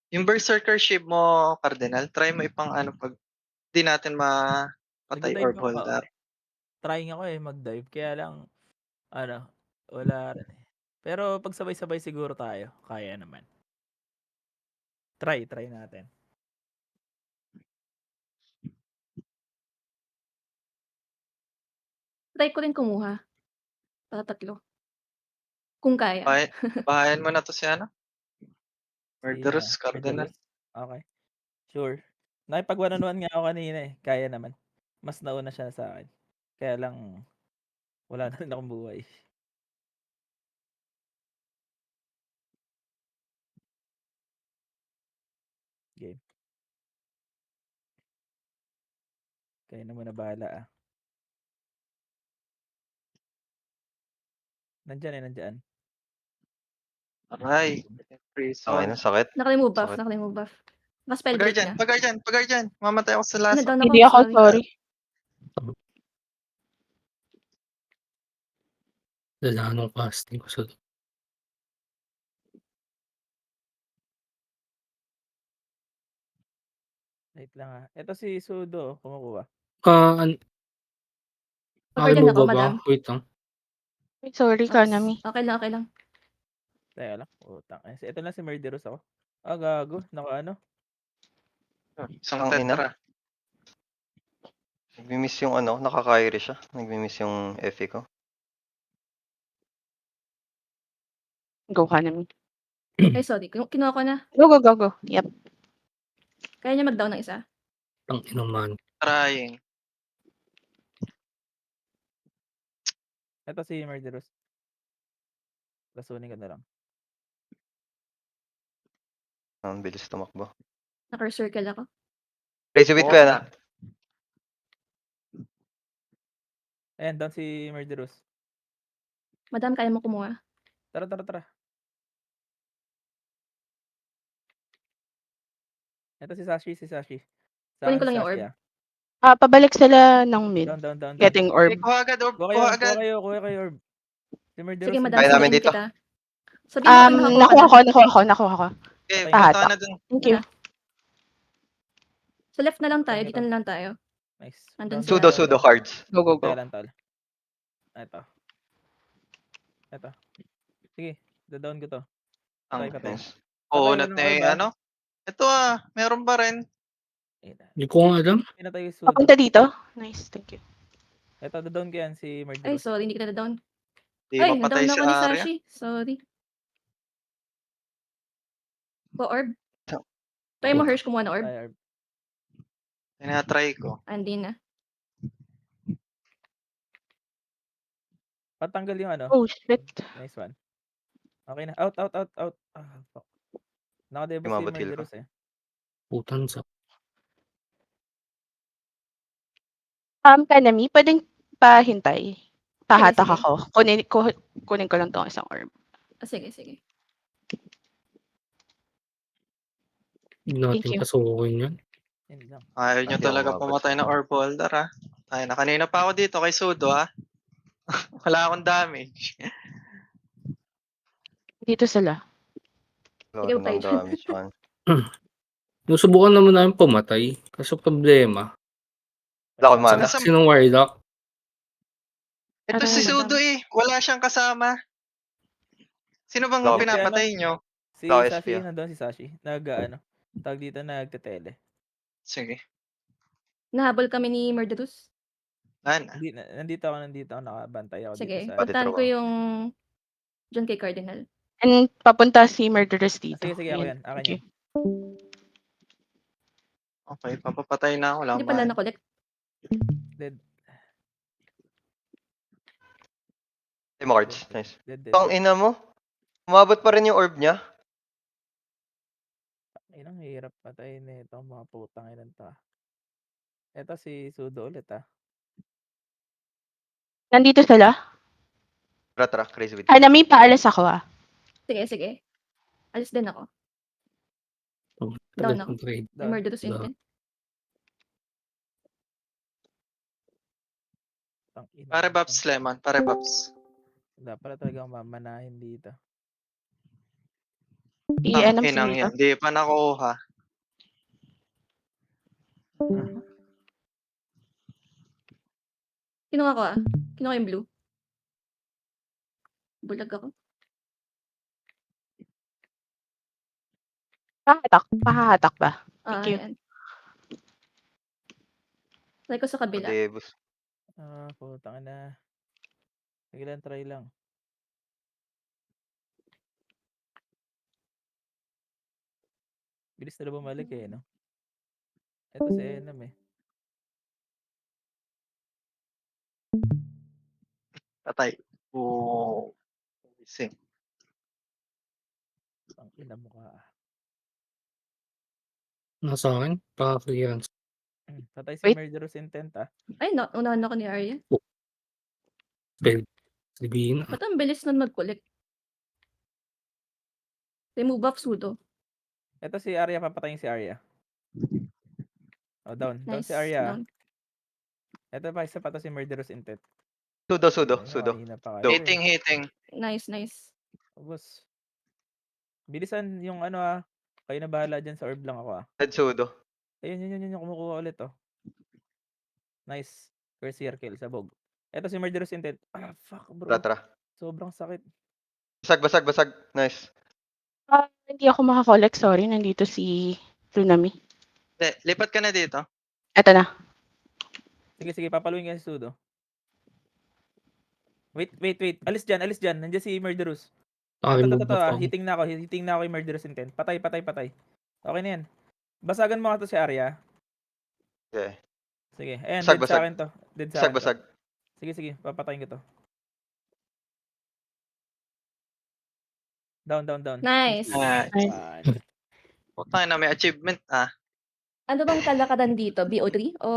Yung Berserker Shield mo, Cardinal, try mo ipang ano pag di natin mapatay Nagda-dive orb ako, holder. trying ako mag-dive kaya lang ano, wala rin eh. Pero 'pag sabay-sabay siguro tayo, kaya naman. Try natin. Try ko rin kumuha. Para 3. Kung kaya. Bahayan mo na 'to si ano, Si Murderous Cardinal. Murderous? Okey, sure. Nakipag one on one nga ako kanina eh, kaya naman. Mas nauna siya sa'kin. Kaya lang wala na rin akong buhay. Game. Kayo na muna bahala. Nandiyan. Aray, prison. Sakit. Naka-remove buff, Sakit. naka-remove buff. Naka-spell break na. Pag-guardian. Mamatay ako sa lasso. Na-down ako, Hindi ako, sorry. Dala nung casting ko sa Wait lang Ito si Sudo kumukuha. Pag-guardian ako, Nakalimuba ba? madam. Wait lang. Sorry, Oops. Kanami. Okay lang. Teka lang, utang. Ito lang si Murderous ako. Gago, naka-ano? Isang Ang ina. tetra. Nagmi-miss yung ano, naka-Kairi siya. Nagmi-miss yung FE ko. Go, Kanami. Ay, sorry. Kinuha ko na. Go. Yep. Kaya niya mag-down ng isa? Ang inuman. Trying. Ito si Murderous. Lasunin ko na lang. Ang bilis tumakbo. Naka-circle ako. Crazy with ko yan. Ayan, down si Murderous. Madam, kaya mo kumuha? Tara. Ito si Sashi. Sa Kunin akin ko si lang yung Sashi orb. Pabalik sila ng mid. Down. Getting orb. Kuha agad orb. Kuha kayo orb. Si Murderous. Sige, madam, Kaya namin sinain dito. kita. Sabihin mo pag nakakuha ka na. Nakuha ko. Okay, Patay punta na. na dun. Thank you. Sa left na lang tayo, Ito. dito na lang tayo. Nice. Andun Down sila. Sudo cards. Go. Teka lang, tol. Ito. Sige, down ko to. Ang Patay. Nice. punot Walang na orb, yung ano. Ito meron pa rin. Hindi ko nga alam. Pinatay yung Sudo. Papunta dito. Nice, thank you. Ito, down ko yan si Ay, Murderous. sorry, hindi kita na-down. Di Ay, mapatay na-down si ako ni Arya. Sashi. Sorry. Orb. Try mo, Hirsch, kumuha ng orb. Ay, orb. Tinatry ko. Hindi na. Patanggal yung ano. Oh, shit. Nice one. Okay na. Out. Fuck. Naka-debos si Umabot heal ko. Murderous eh. Putan sa... Kanami, pwedeng pahintay. Pahatak Sige. ako. Kunin ko lang tong isang orb. Sige. Hindi Thank natin you. pasukin yan. Yun lang. Ayaw nyo Hindi ako talaga umabot. pumatay ng orb holder Ay, kanina pa ako dito kay Sudo Wala akong damage. Dito sila. Sige, Wala tayo ng dyan. damage man. Nusubukan naman namin pumatay. Kaso problema. Wala akong mana. Kasi ng Warlock. Ito si Sudo Wala siyang kasama. Sino bang Love. pinapatay nyo? Si Wala Sashi, SP. nandun si Sashi. Tawag dito, nagtetele. Sige. Nahabol kami ni Murderous. Nandito ako nakabantay ako Sige, dito sa... puntahan ko yung dyan kay Cardinal. And papunta si Murderous dito. Sige, ako yan. Akin yan. Okay, papapatay na ako. Wala Hindi akong pala mana. na-collect. Dead. Team cards. Nice. Dead. Ang ina mo. Umabot pa rin yung orb niya. Inang hirap patayin nito. Mga putang ilan to. Ito si Sudo ulit Nandito sila. Tara. Crazy with. Kanami, paalis ako Sige. Alis din ako. Tagal Down ako. kong trade. May Murderous yun din. Pare Babs Lemon. Pare Babs. Wala pala talagang mamanahin dito. I-ano si Inang Mika. yan, di pa nakuha. Kinuha ko ah. Kinuha yung blue. Bulag ako. Pahahatak ba? Ah, Thank you. ayan. Try ko sa kabila. Odebus. Putang ina. Sige lang, try lang. Bilis na bumalik eh, no? Ito si Enam eh. Patay. Oo. Sing. Ang ina mo ka. Nasa akin. Pa-clearance. Patay si Wait. Murderous Intent ah. Ay, unahan ako ni Arya. Spell. Sabihin na. Ba't ang bilis nun mag-collect? Remove buff sudo. Ito si Arya, papatayin si Arya. Oh, down. Down Nice. si Arya. Down. Ito pa, isa pa to si Murderous Intent. Sudo. Kanina pa Dope. kayo eh. Hitting. Nice. Ubus. Bilisan yung ano ah. Kayo na bahala dyan sa orb lang ako ah. Head sudo. Ayun, yun, kumukuha ulit oh. Nice. First circle, sabog. Ito si Murderous Intent. Ah, fuck bro. Tara. Sobrang sakit. Basag. Nice. Hindi ako makakollect. Sorry, nandito si Tsunami. Lipat ka na dito. Eto na. Sige, papaluin ka si Sudo. Wait. Alis dyan. Nandiyan si Murderous. Naka-remove Ito buff ah. ako. Hitting na ako kay Murderous Intent. Patay. Okay na yan. Basagan mo ka to si Arya. Okay. Sige. Ayan, Basag. dead sa akin to. Dead sa akin to. Basag. Sige. Papatayin ko to. Down. Nice. One. Putang na, may achievement Ano bang kalakadan dito? BO3? O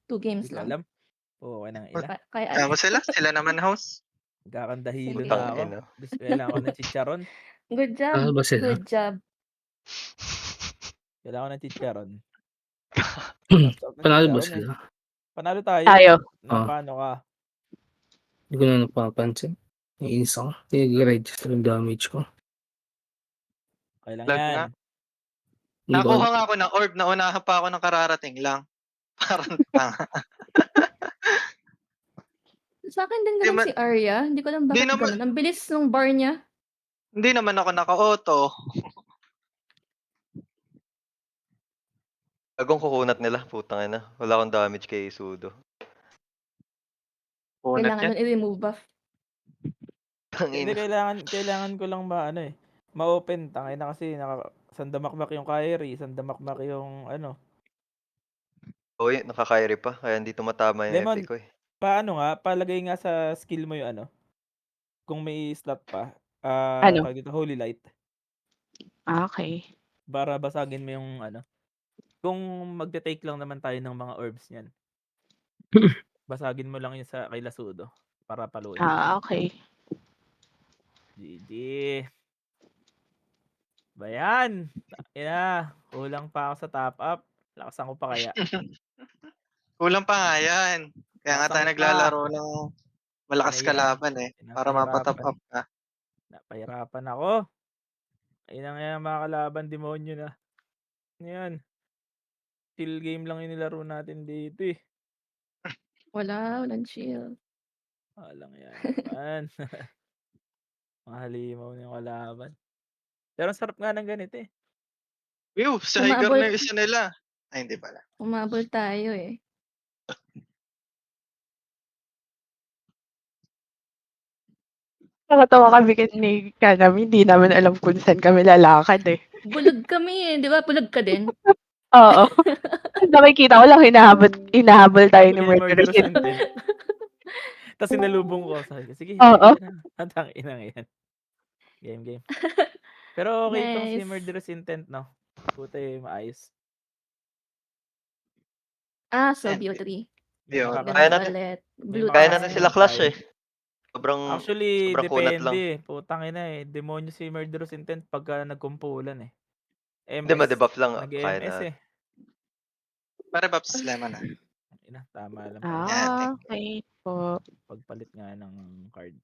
2 games Hindi ko lang? alam. Oo, nang ina. Kaya Kaya mo sila naman house. Kakandahilo Sige. na ako. Ina. Gusto kailangan ko ng chicharon. Good job. Ano ba sila? Good job. Kailangan ko ng chicharon. Panalo ba sila? Panalo tayo. Tayo. Paano ka? Hindi ko na napapansin. Naiinis ako. Nag-register yung damage ko. Kailangan Lag yan. nga. Hindi ko Nakuha nga ako ng orb na unahan pa ako ng kararating lang. Parang tanga. Sa akin din ganun Di ma- si Arya. Hindi ko alam Di bakit naman- ganun. Ang bilis ng bar niya. Hindi naman ako naka-auto. Agong kukunat nila. Putang ina. Wala akong damage kay Sudo. Punat Kailangan yan. nun i-remove buff. Hindi, Tangina. kailangan ko lang ma-open. Tangay na kasi sandamakmak yung Kyrie, sandamakmak yung ano. Uy, nakakairi pa. Kaya hindi tumatama yung Lemon. epic ko eh. Paano nga? Palagay nga sa skill mo yung ano. Kung may slot pa. Ano? Tawag dito, Holy Light. Okay. Para basagin mo yung ano. Kung magte-take lang naman tayo ng mga orbs niyan. Basagin mo lang yun sa kay Lasudo. Para paluin. Okay. GG. Bayan. Kulang pa ako sa top up. Lakasan ko pa kaya. Kulang pa nga yan. Kaya nga tayo Nasang naglalaro ng malakas Ano yan? kalaban eh. Para mapatop up ka. Napahirapan ako. Ayun na nga mga kalaban, demonyo na. Ano yan? Chill game lang yung nilaro natin dito eh. Walang chill. Walang yan naman. Mga halimaw na yung kalaban. Pero ang sarap nga ng ganito eh. Ew, sa Higar Umabot. na yung isa nila. Ay, hindi pala. Umabol tayo eh. Nakatawa kami ni Kanami. Hindi naman alam kung saan kami lalakad eh. Bulag kami eh. Di ba? Bulag ka din. Oo. Nakikita ko lang hinahabol tayo ni Yung Murderous Murderous Intent. Intent. Tapos sinalubong ko. Sabi ko, sige, Oo. Ang ina yan. Game. Pero okay itong si Nice. Murderous Intent, no? Puti, maayos. So Eh, BO3. BO3. Ganun Kaya natin. ulit. May Blue Kaya mga natin tayo. sila clash eh. Actually, sobrang kunat lang. depende. Putang ina eh. Demonyo si Murderous Intent pagka nagkumpulan eh. Hindi, ma-debuff lang. Kaya Nag-MS na. eh. Para Babs Lemon Ina, tama lang pala. Okay po. Pagpalit nga ng card.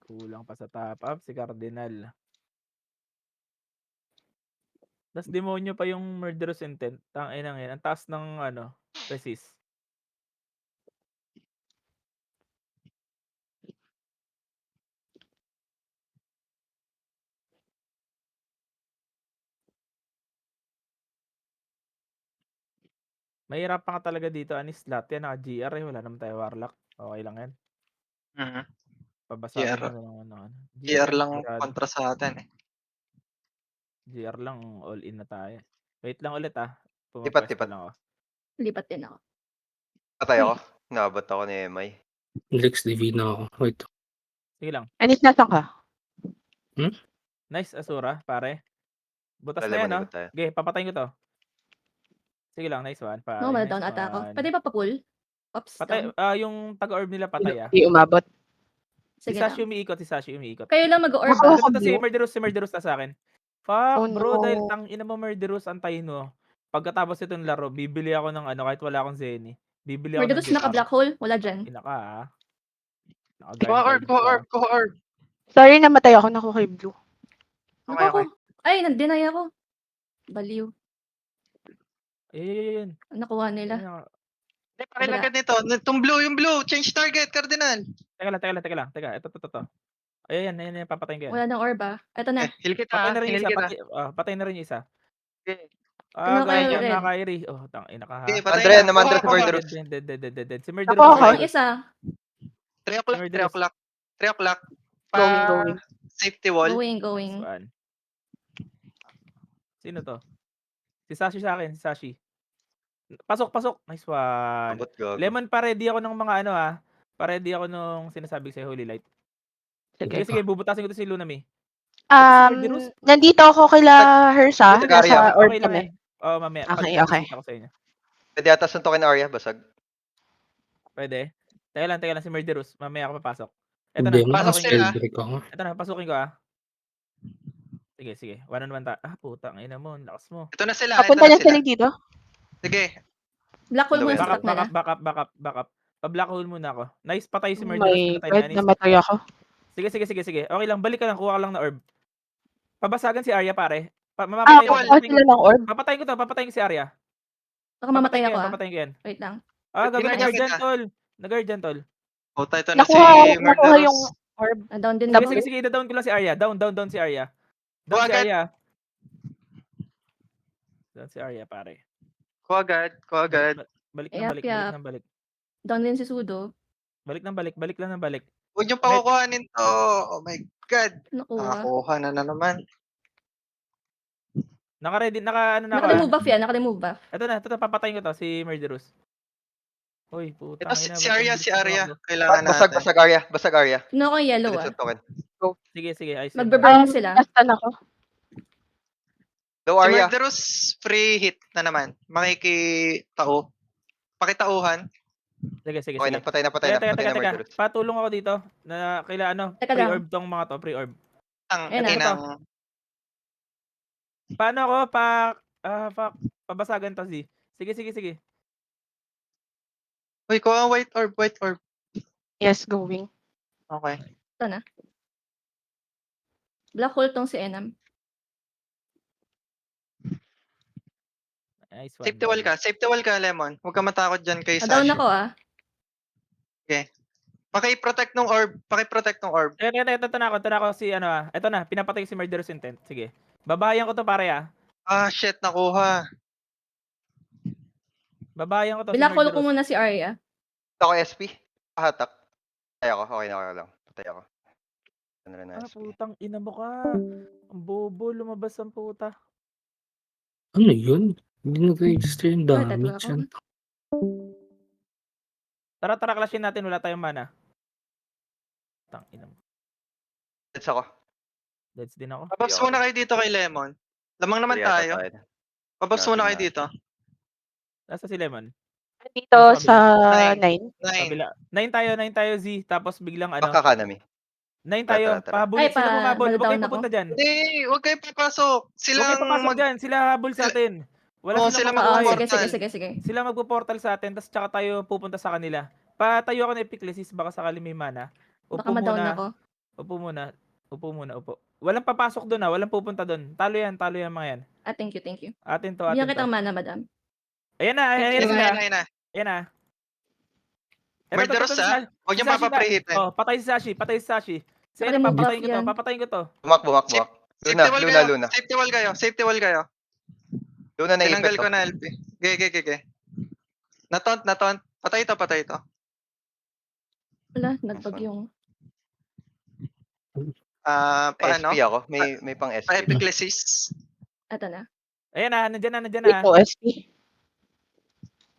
Kulang pa sa top up si Cardinal. Tas demonyo pa yung murderous intent. Tanginang yan. Ang taas ng resist. Mahirap pa ka talaga dito, Anis. Lahat yan naka-GR eh. Wala naman tayo Warlock. Okay lang yan. Mhm. Pabasagin GR. mo na lang GR lang sigurado. kontra sa atin eh. GR lang, all in na tayo. Wait lang ulit Lipat, Pumapwesto lipat. lang ako. Lipat din ako. Patay ako. Naabot ako ni MI. Lex, divina ako. Wait. Sige lang. Anis, nasan ka? Nice, Asura, pare. Butas Wala, na yan, lemon, ikot tayo. Okay, papatayin ko to. Sige lang, nice one, pare. No, Nice down ata ako. one. Pwede pa pa-pull? Ops, Patay, down. yung taga-orb nila patay Hindi umabot. Si Sige Sashi lang. umiikot. Kayo lang mag-orb Nakawa ah. ka, Ito si bro. Murderous na sa akin. Fuck, Oh, bro, dahil no. ina mo Murderous, antayin mo. Pagkatapos itong laro, bibili ako ng kahit wala akong Zenny. Bibili ako ng Murderous naka-black hole? Wala dyan. Ina ka Kuha orb, kuha orb, kuha orb. Sorry, namatay ako. Naku kay Blue. Naku Okay, ako. Ay, nag-deny ako. Baliw. Ayun. Nakuha nila. Hindi, pakilagad nito. Yung blue. Change target, Cardinal. Teka lang. Ito. Ayan, papatayin ko yan. Wala ng orb ah. Eto na. Heal kita. Patay na rin Heal yung isa. kita. Patay na rin yung isa. Okay. Tingnan ko kayo, Ganyan Red. na Kyrie. Tangina ka ha. Okay, patay Andre, na. naman Kuha, si kuha. Murderous. Dead. Si Ako, Murderous ako. Yung isa. 3 o'clock, 3 o'clock. 3 o'clock. Going. Safety wall. Going. Sino to? Si Sashi sa akin, si Sashi. Pasok. Nice one. Abot gago. Lemon, pa-ready ako ng mga Pa-ready ako nung sinasabi ko sa Holy Light. Sige, bubutasin ko to si Lunami. Murderous? Nandito ako kila Hersa. Ito, Garia. Nasa orb Okay lang kami. yan. Mamaya. Okay. Pag-bisita ko sa inyo. Pwede ata suntukin na Arya, basag. Pwede. Teka lang si Murderous. Mamaya ako papasok. Ito Hindi, na, pasok pasukin sila. ko. break ako. Ito na, pasukin ko Sige. 1-on-1 ta. Putang ina mo. Lakas mo. Ito na sila. Papunta na sila dito. Sige. Black hole Ano ba muna yan? sa top nila. Backup. Pa-black hole muna ako. Nice, patay si Oh Murderous. my Pinatay God, ni Anis. namatay ako. Sige. Okay lang, balik ka lang. Kuha ka lang na orb. Pabasagan si Arya, pare. Ako sila ng orb. Papatayin ko si Arya. Baka mamatay ako ah. Papatayin ko yan. Wait lang. Gabi Ginagyan na-guardian, kita. tol. Na-guardian, tol. Puta, ito na si Nakuha yung Murderous. orb. Down din Double. ako. Sige, down ko lang si Arya. Down si Arya. Down Kuha si agad. Arya. Down si Arya, pare. Kuha agad. Balik Yap. ng balik. Down din si Sudo. Balik ng balik. Huwag niyong pakukuhanin to. Oh my God. Nakuha. Nakakuha na naman. Naka-ready, ako. Naka-remove buff yan. Naka-remove buff. Ito, papatayin ko to, si Murderous. Uy, putang Ito ina. si ba't Arya, ang si bilis Arya. ako? Kailangan natin. Basag Arya. Kinuha ko yung yellow Pwede ah. suntukin. Sige, ayos yan. Magbe-burn sila. Nasaan ako? Low Si Arya. Murderous free hit na naman. Makikitao. Pakitauhan. Sige. Okay na, patay na Teka. Murderous. Patulong ako dito na Teka lang. pre-orb tong mga to, pre-orb. Ang Ayun na. inang. Paano ako pabasagan to, Z? Sige. Uy, kuha white orb. Yes, going. Okay. Ito na. Black hole tong si Enam. Nice one. Safety wall ka, Lemon. Huwag ka matakot dyan kay Down Sash. ako ah. Paki-protect ng orb. Ito na ako si Ito na, pinapatay ko si Murderous Intent. Sige. Babayan ko to, pare Shit, nakuha. Babayan ko to Black si hole ko Murderous. muna si Arya. Ako SP. Pahatak. Patay ako. Okay na lang. Patay ako. Ano rin na SP. Putang ina mo ka. Ang bobo, lumabas ang puta. Ano yun? Hindi nag-register yung Tatlo damage ako. yan. Tara, clashin natin. Wala tayong mana. Tang ina mo. Let's ako. Deads din ako. Pababs muna kayo dito kay Lemon. Lamang naman tayo. Pababs muna kayo dito. Nasa si Lemon. Dito sa Nine. 9. Kabila. 9 tayo, Z. Tapos biglang Baka Kanami. 9 tayo. Tara. Pahabulin Ay, sila bumabol. Huwag down kayong ako. pupunta dyan. Hindi, huwag kayo papasok. Huwag kayong papasok dyan. Sila habol sa atin. Wala Oo, silang sila makukuha. mag-portal. Sige. Sila magpo-portal sa atin, tapos tsaka tayo pupunta sa kanila. patayo ako ng Epiclesis baka sakali may mana. Baka Upo ma-down muna. ako. Upo muna. Upo muna, upo. Walang papasok doon walang pupunta doon. Talo yan mga yan. Thank you, thank you. Atin to, Bigyan atin to. kitang mana, madam. Ayan na, ayan Thank na you. sila. Ayun na. Ayan na. Murderous, si ah. Huwag si niyong Sashi na. papaprehitin. Oh, patay si Sashi, patay si Sashi. Sige na, Naka-remove papatayin buff ko to, yan. papatayin ko to. Bumak. Safety wall kayo. Luna. Safety wall kayo. Safety wall kayo. Luna na Tinanggal ipit ko to. na LP. Ge. Natont. Patay ito. Wala, nagbag yung... Paano? SP ako. May pang SP. Pa-Epiclesis. Ito na. Ayan na, nandiyan Wait na. po, SP.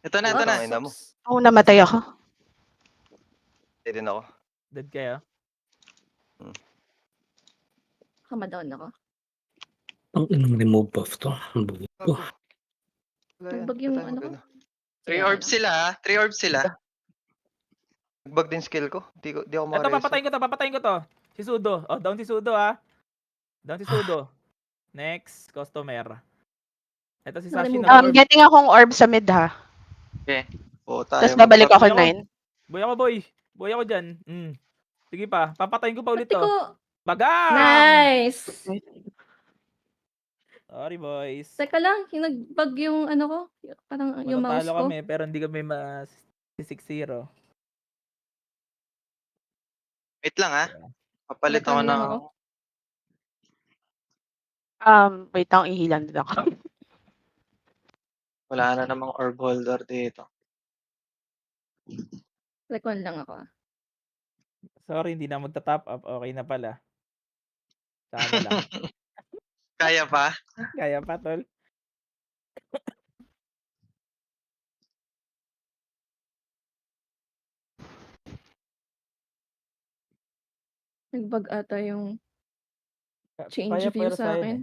Ito na. Putang ina mo. Ako namatay ako. Hindi din ako. Dead kayo. Baka ma-down ako. Ang inang remove buff to. Ang buhay ko. Wala yan. Nagbag yung Wala tayong ano ko. magano. 3 orbs sila, ha? 3 orbs sila. Nagbag din skill ko. Di ako Ito, makareso. papatayin ko to. Si Sudo. Oh, down si Sudo Down si Sudo. Next, customer. Ito si Sashi Naka-remove. na orb. Getting akong orb sa mid ha. Ano Tapos babalik ako Boy 9. Boy ako, boy. Boy ako dyan. Sige pa, papatayin ko pa ulit Pati to. ko. Bagang! Nice! Sorry, boys. Teka lang, yung nagbag yung ano ko. Parang yung mouse Matatalo ko. kami, pero hindi kami mas 6-0. Wait lang, ha? Papalit ako Nag-ano lang ng... ako. Wait lang, ihilan din ako. Wala na namang orb holder dito. Recon lang ako. Sorry, hindi na magta-top up. Okay na pala. Sana lang. Kaya pa? Kaya pa, tol. Nagbag ata yung change Kaya view pero sa sa'yo akin.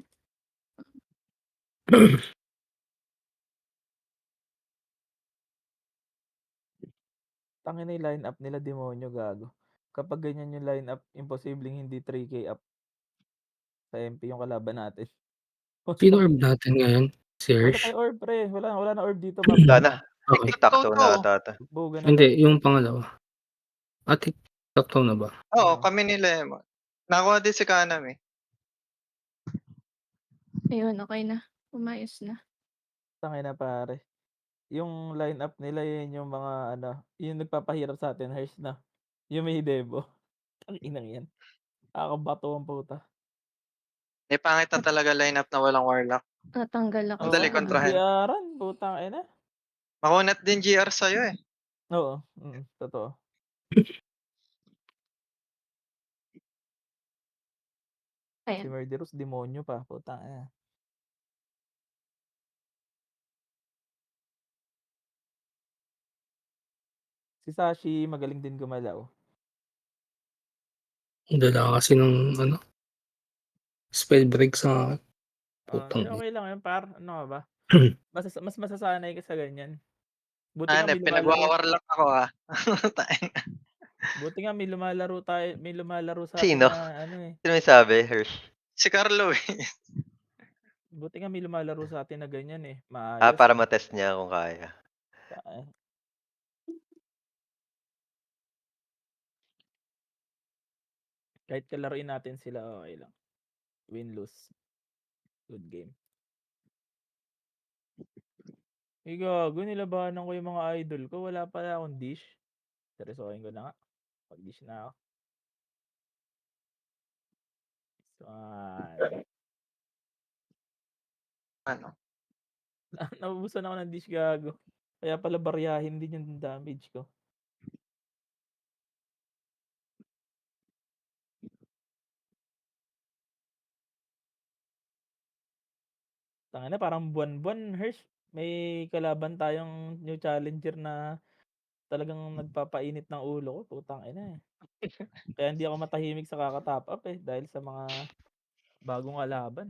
Tangin na yung line-up nila, demonyo, gago. Kapag ganyan yung line-up, imposibleng hindi 3K up sa MP yung kalaban natin. Sino orb natin ngayon? Si Wala Hirsch? tayo orb, pre. Wala na orb dito, Wala map. na. Okay. Tic-tac-toe na ata ata. Buga na Hindi, lang. yung pangalawa. Sakto na ba? Oo, Oo. kami ni Lemon. Nakuha din si Kanam, eh. Ayun, okay na. Umayos na. Tangin na, pare. Yung line-up nila, yun yung mga, yung nagpapahirap sa atin, Hirsch na. Yung may debo. Ang inang yan. Nakakabato ang puta. May pangit na talaga lineup na walang warlock. Natanggal ako Ang dali sa ano. kontrahin. GRan, putang ina. Makunat din GR sa'yo, eh. Oo, totoo. Si Ayan. Murderous, demonyo pa, putang ina. Si Sashi, magaling din gumalaw. Dala kasi ng spell break sa akin. Hindi, Putang okay lang yun, par. Ano ka ba? Mas masasanay ka sa ganyan. Buti nga may lumalaro. Pinagwawarlock ako, ha? Buti nga may lumalaro sa Sino? atin na Sino may sabi, Hirsch? Si Carlo, eh. Buti nga may lumalaro sa atin na ganyan eh. Maayos. Para matest niya kung kaya. Kahit kalaruin natin sila, okay lang. Win-lose. Good game. Gago, nilabanan ko yung mga idol ko. Wala pala akong dish. Seryosohin ko na nga. Pag-dish na ako. Ano? Naubusan ako ng dish, gago. Kaya pala baryahin din yung damage ko. Tangina, parang buwan-buwan, Hirsch. May kalaban tayong new challenger na talagang nagpapainit ng ulo ko. Putang ina eh. Kaya hindi ako matahimik sa kaka-top up eh. Dahil sa mga bagong kalaban.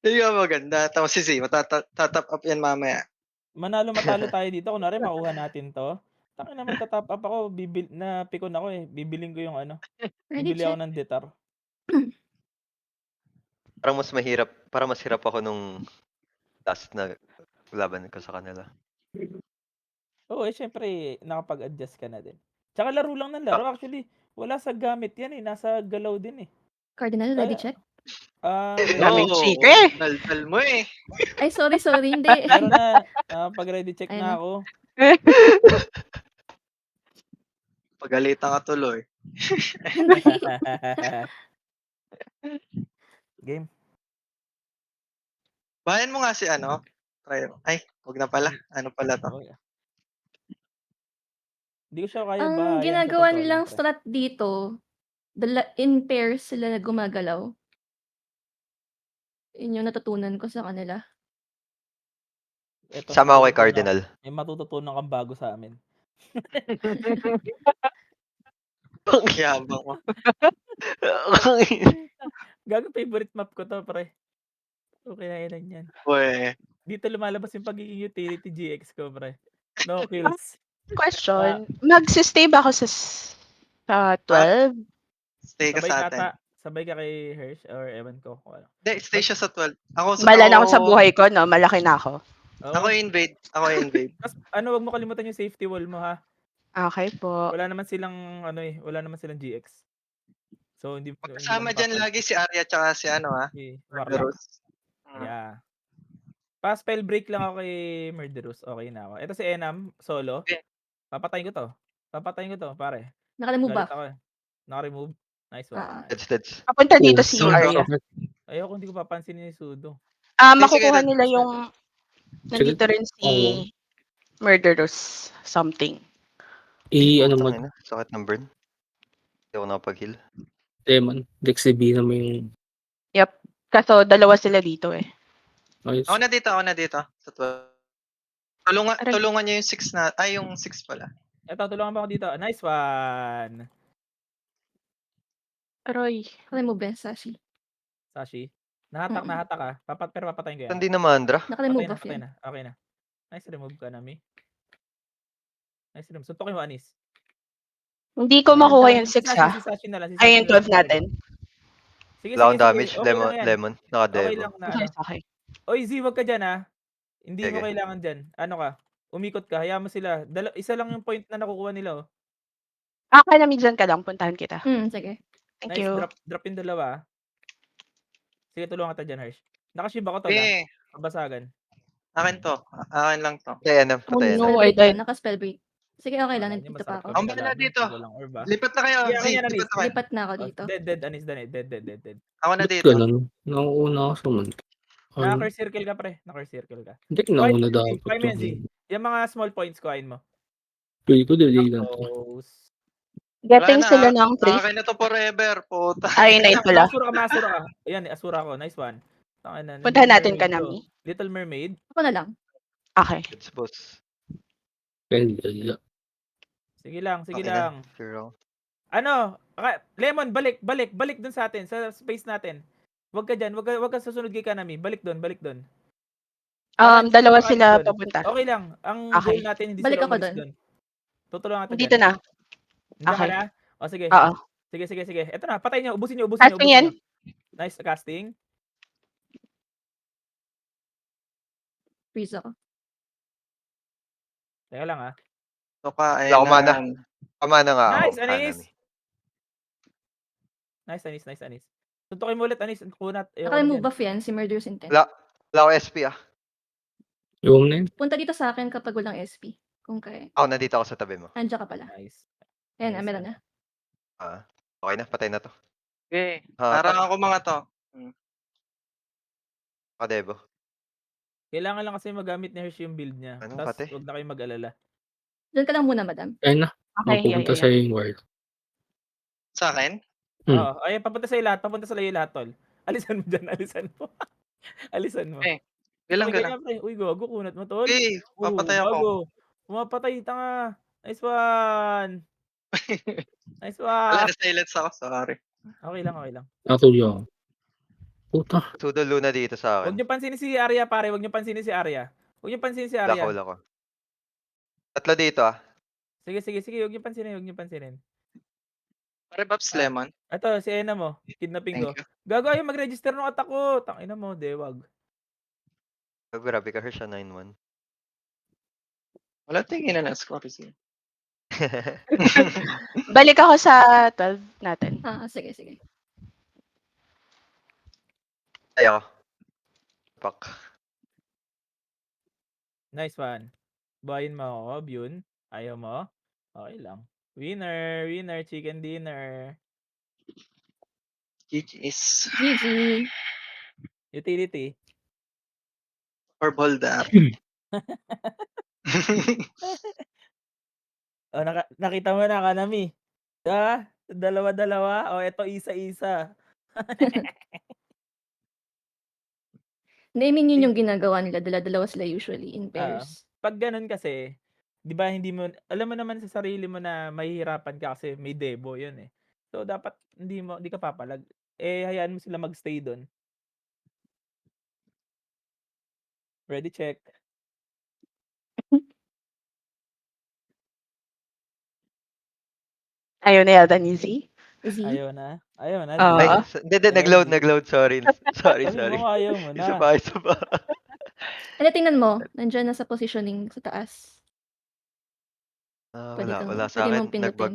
Hindi ka maganda. Tapos si Z, matatap up yan mamaya. Matalo tayo dito. Kunwari makuha natin to. Tangina, magta-top up ako. Pikon ako eh. Bibiling ko yung Ready, Bibili ako check. ng detar. Parang mas hirap ako nung last na laban ko sa kanila. Oo, syempre nakapag-adjust ka na din. Tsaka laro lang ng laro. Actually, wala sa gamit yan eh. Nasa galaw din eh. Cardinal, ready check? Daming Oo, chika eh. daldal mo eh. Ay, sorry, hindi. Meron na. Pag ready check Ayun na na. ako. Pagalitan ka tuloy. Hindi. Game. Bayan mo nga si ano. Ay, wag na pala. Ano pala to? Okay. Hindi ko siya kaya Ang bahayan sa ginagawa totoo nilang lang, pre. strat dito, in pairs sila gumagalaw. Yun yung natutunan ko sa kanila. Eto, Sama ako kay matututunan- Cardinal. May matututunan kang bago sa amin. Ang yabang mo. Gago, favorite map ko to, pre. Okay na yun yan. Uy. Dito lumalabas yung pagiging utility GX ko, pre. No kills. Question, magsistay ba ako sa 12? Stay ka Sabay sa ka atin. ata. Sabay ka kay Hirsch or ewan ko kung ano. Hindi, stay siya sa 12. Bala na ako sa buhay ko, no? Malaki na ako. Ako invade. Ako invade. Tapos, wag mo kalimutan yung safety wall mo, ha? Okay po. Wala naman silang, wala naman silang GX. So, hindi Magkasama mo dyan mapapal- lagi si Arya tsaka si ano ha. si Warlock. Murderous. Yeah. Pa-spell break lang ako kay Murderous. Okay na ako. Ito si Enam, solo. Okay. Papatayin ko to, pare. Naka-remove Galit buff. ako eh. Naka-remove. Nice one. That's. Papunta dito Oh, si Sudo. Arya. Ayoko, hindi ko papansin ni Sudo. Makukuha sige, nila yung nandito rin si Oo. Murderous something. Ano mo, Tangina, sakit ng burn. Hindi ako nakapag-heal. Lemon. Dexy na mo yung Kaso dalawa sila dito eh. ayos. Ako na dito. Sa 12. Aray. Tulungan niyo yung 6 na. Ay, yung 6 pala. Ito, tulungan mo ako dito. Nice one. Aroy. Naka-remove yan, Sashi. Sashi. Nahatak ka. Pero papatayin ko yan. Hindi na Mandra. Naka-remove Patay buff na. yan. Okay na. Nice remove ka, Nami. Nice remove. Suntokin mo, Anis. Hindi ko makuha yung Si 6 ha. Sashi na lang. Si Ay, Sashi yung na lang 12 natin. Sige, Wala akong damage. Okay lang yan. Lemon. Okay Naka-devo. lang na Okay, okay. Oy, Z, wag ka dyan ha. Hindi mo Sige. kailangan dyan. Ano ka? Umikot ka. Hayaan mo sila. Isa lang yung point na nakukuha nila, oh. Kaya dyan ka lang. Puntahan kita. Sige. Thank Nice. you. Drop yung dalawa, ah. Sige, tulungan kita dyan, Harsh. Nakashib ako to, Okay. Kabasagan. Akin to. Akin lang to. Patay na. Oh, Patay na. no. Spell break I died. yan. Naka-spell break. Sige, okay lang. Hindi, Nandito masarap pa ako. Ang bala dito. Walang orb, ah. Lipat na kayo. Yeah, Z, kanya na, lipat na kayo. Lipat na ako dito. Dead, Anis, dead. Ako na Ba't dito. ganun? Nauuna ako sa man. Naka-curse circle ka, pre. Naka-curse circle ka. Hindi, nauna Z, dapat. kain mo yan, Z. Yung mga small points, kuhain mo. Pwede ko dali lang. Close. Getting Wala na, sila ah. ng 3. Akin na to forever. Puta. Ay, nice pala. Masura ka. Ayan, asura ko. Nice one. Tangina, Puntahan Little natin Mermaid ka, to. Nami. Little Mermaid. Ako na lang. Okay. It's boss. Pwede. Sige lang. Okay na. Lang. Girl. Ano? Lemon, balik dun sa atin, sa space natin. Wag ka dyan, wag ka susunod kay Kanami. Balik dun. Dalawa Alis sila dun. papunta. Okay lang. Ang Okay. goal natin, hindi Balik sila ako umalis dun. dun. Tutulungan kita Dito dyan. na. Nandiyan ka Okay. na? O sige. Oo. Sige. Ito na, patay niyo. Ubusin niyo. Casting yan. Nice casting. Freeze ako. Teka lang, ah. Ito ka. Wala akong mana. Pamana nga ako. Nice, Anis! Hanami. Nice, Anis. Tuntukin mo ulit, Anis. Kunat. Naka-remove buff yan. Si Murderous Intent. Wala akong SP ah. Yung na yun. Punta dito sa akin kapag walang SP. Kung kaya. Nandito ako sa tabi mo. Andiyan ka pala. Nice. Ayan, Nice. meron na. Okay na, patay na to. Okay. Parang ako mga to. Kadebo. Kailangan lang kasi magamit ni Hershey yung build niya. Anong Tapos, pate? huwag na kayo mag-alala. Diyan ka lang muna, madam. Ayun na. Okay, Mapupunta sa yung ward. Sa akin? Oo. Ay, papunta sa lahat. Papunta sa lahat, tol. Alisan mo dyan. Alisan mo. Okay. Galang. Pre. Uy, gago. Kunat mo, tol. Okay. Papatay ako. Gago. Pumapatay. Tanga. Nice one. Wala na silence ako. Sorry. Okay lang. Natuloy ako. Puta. Sudo Luna dito sa Huwag akin. niyo pansinin si Arya, pare. Huwag niyo pansinin si Arya. Wala ko. Tatlo dito ah. Sige. Huwag niyo pansinin. Pare Babs Lemon. Ito, si Ena mo. Kidnapping ko. Thank you. Gago, ayaw mag-register ng attack ko. Tangina mo, dewag. Grabe ka, Hersha 9-1. Wala tingin na score siya. Balik ako sa 12 natin. Sige, sige. Patay ako. Pak. Nice one. Buhayin mo ako, Byun. Ayaw mo? Okay lang. Winner, winner, chicken dinner. GG's. GG. Utility. Or Boldar. Oh, nakita mo na, Kanami. Dalawa-dalawa. O, eto isa-isa. Naming yun yung ginagawa nila. Dala-dalawa sila usually in pairs. Pag ganun kasi, di ba hindi mo, alam mo naman sa sarili mo na mahihirapan ka kasi may debo yun eh. So, dapat hindi ka papalag. Hayaan mo sila magstay doon. Ready, check. Ayaw na yata ni Z. Z. Ayaw na. Ayaw na. Oo. Ay, Z. hindi, nag-load, sorry. Sorry. Sabi mo ayaw mo Isa na. pa. Ano, tingnan mo. Nandyan na sa positioning sa taas. Wala sa Pwede akin, mong pindutin.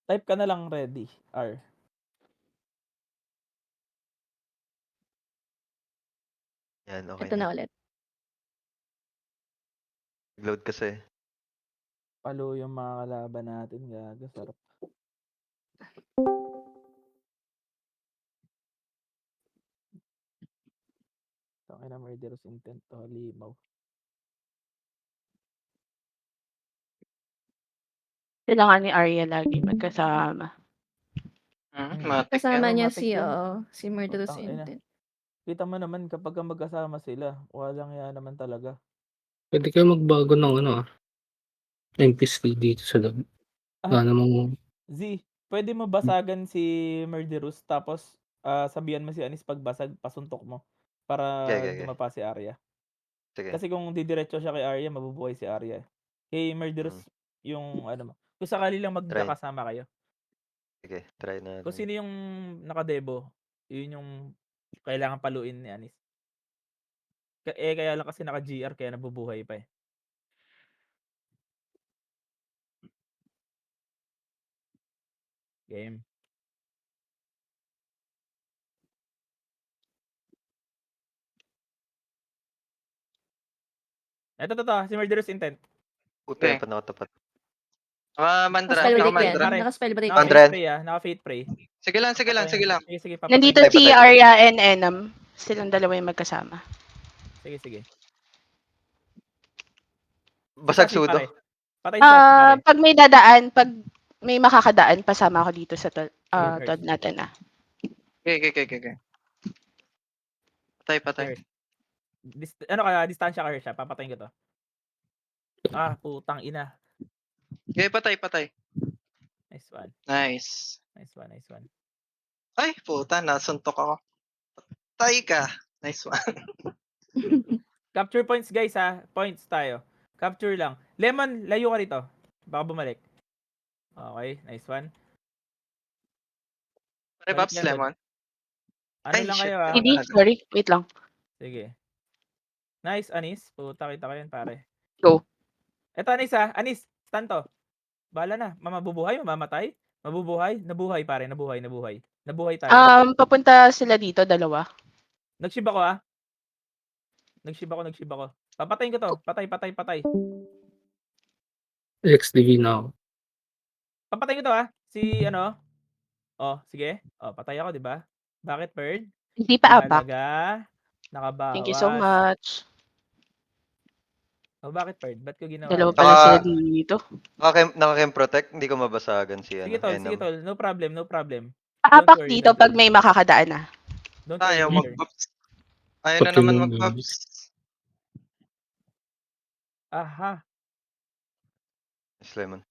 Type ka na lang ready. R. Yan, okay Ito na ulit. Nag-load kasi. Palo yung mga kalaban natin. Gago, sarap. Tangin na murderous intent to. Limaw. Sila nga ni Arya lagi magkasama. Matik Kasama yan. niya matik yun. si Murderous Putang ina. Intent. Kita mo naman kapag magkasama sila, walang yan naman talaga. Pwede kayo magbago ng NPC dito sa loob. Wala namang Z, pwede mo basagan si Murderous tapos sabihan mo si Anis pagbasag, pasuntok mo para Okay. dumapa si Arya. Sige. Kasi kung didiretso siya kay Arya, mabubuhay si Arya. Kay Murderous yung ano mo. Kung sakali lang magkakasama kayo. Sige, try na. Kung sino yung nakadebo, yun yung kailangan paluin ni Anis. Kaya lang kasi naka-GR kaya nabubuhay pa eh. Game. Ito, si Murderous Intent. Puta, Okay. pa nakatapat. Mandra. Naka-spell break Mandra. yan. Naka-spell break. Mandra. Naka-fate pray. Sige lang. Sige, papatayin. Nandito Patay, si patay. Arya and Enam. Silang dalawa yung magkasama. Sige. Basag Si Sashi, sudo. pare. Patay si Sashi, pare. Pag may makakadaan, pasama ako dito sa 12 natin ah. Okay. Patay. Distansya ka siya. Papatayin ko to. Putang ina. Okay, patay. Nice one. Nice. Nice one. Ay, puta, nasuntok ako. Patay ka. Nice one. Capture points, guys, ha. Points tayo. Capture lang. Lemon, layo ka rito. Baka bumalik. Okay, nice one. Pare, Balik Pops, yan, Lemon. Ano Ay, lang shit. kayo, ha. Hindi, sorry. Wait lang. Sige. Nice, Anis. Puta, kita ko yun, pare. Go. Eto, Anis, ha. Anis, stand to. Bahala na. Mabubuhay, mamamatay. Mabubuhay. Nabuhay, pare. Nabuhay. Nabuhay tayo. Papunta sila dito, dalawa. Nag-shib ako, ha. Nag-shib ako. Papatayin ko to. Patay. XDV na ako. Papatayin ko to, ha. Si, ano. Sige. Patay ako, di ba? Bakit, Bird? Hindi pa apak. Mahalaga. Nakabawas. Thank you so much. Bakit, Bird? Ba't ko ginawa? Dalawa yun? pala sila dito. Naka-chem protect, hindi ko mabasagan si Sige, tol. No problem. Paapak worry, dito don't pag worry. may makakadaan ah. Don't worry. Ayaw Bird. mag-Pops. Ayaw na naman mag-Pops. Aha. Lemon.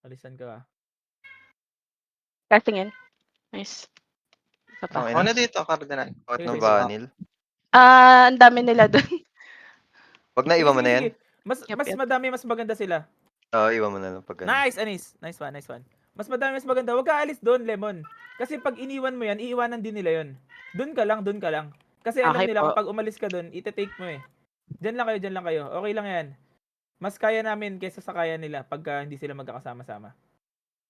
Alisan ka, ha. Casting in. Nice. Isa pa. Okay Ako na dito, Cardinal. Bakit Sige, ng sige. vanil? Ang dami nila dun. Wag na, iwan mo na yan. Mas Yup. madami, mas maganda sila. Oo, iwan mo na lang pag Nice, Anis. Nice one. Mas madami, mas maganda. Huwag ka alis doon, Lemon. Kasi pag iniwan mo yan, iiwanan din nila yon. Doon ka lang. Kasi alam Okay nila po. kapag umalis ka doon, ite-take mo eh. Diyan lang kayo. Okay lang yan. Mas kaya namin kaysa sa kaya nila pagka hindi sila magkakasama-sama.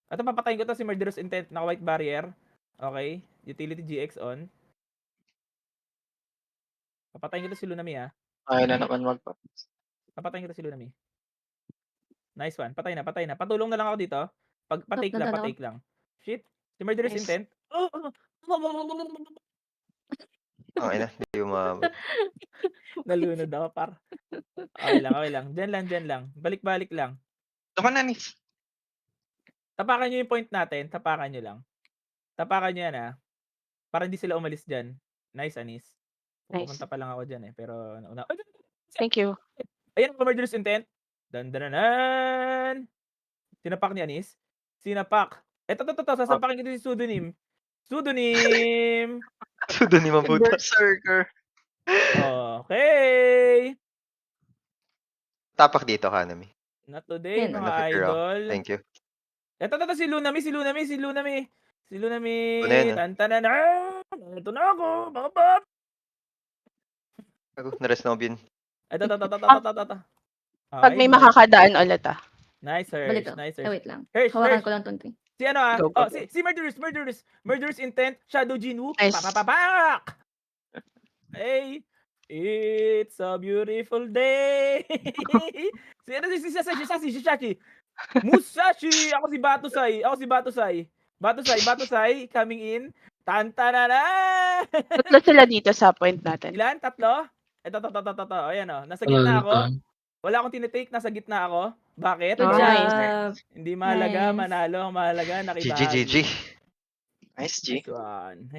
At papatayin ko to si Murderous Intent, naka white barrier. Okay, utility GX on. Papatayin ko to si Lunami ah. Ayaw na naman Papatayin ko to si Lunami. Nice one. Patay na. Patulong na lang ako dito. Patake lang, Nandun ako. patake lang. Shit. Si Murderous Nice. Intent. Okay na, hindi umabot. Nalunod ako par. Okay lang. Diyan lang. Balik-balik lang. Ito ka na, Nis. Tapakan nyo yung point natin. Tapakan nyo lang. Tapakan nyo yan ah. Para hindi sila umalis dyan. Nice, Anis. Nice. Pupunta pa lang ako dyan eh. Pero nauna. Thank you. Ayan ang Murderous Intent. Dandananan. Sinapak ni Anis. Sinapak. Eto. Sasampakin ko si Pseudonym. Pseudonym. Sudo ni Mabuto. Berserker. Okay. Tapak dito, Hanami. Not today, Yan. mga Nag-figure out. idol. Thank you. Eto, si Lunami. Ano yun, ah? Tantananan. Ito na ako, mga bab. Ako, nares na bin. Eto. Pag may makakadaan ulit ah. Nice, Balik Hirsch. ko. Nice, Ay, Hirsch. wait lang. Hirsch. Hawakan ko lang tong thing. Si ano ah? Go. Si Murderous Intent. Shadow Jinwoo. Nice. Papapak! Hey, it's a beautiful day. Si ano si Shashi. Musashi! Ako si Batusay. Batusay coming in. Tantanana! Tatlo sila dito sa point natin. Ilan? Tatlo? Ito. Ayan o. Nasa gitna ako. Ano, Wala akong tinitake. Nasa gitna ako. Bakit? Good Nice. job. Hindi mahalaga. Nice. Manalo. Ang mahalaga. GG, Nakibahagi. GG. Nice, G. Nice one.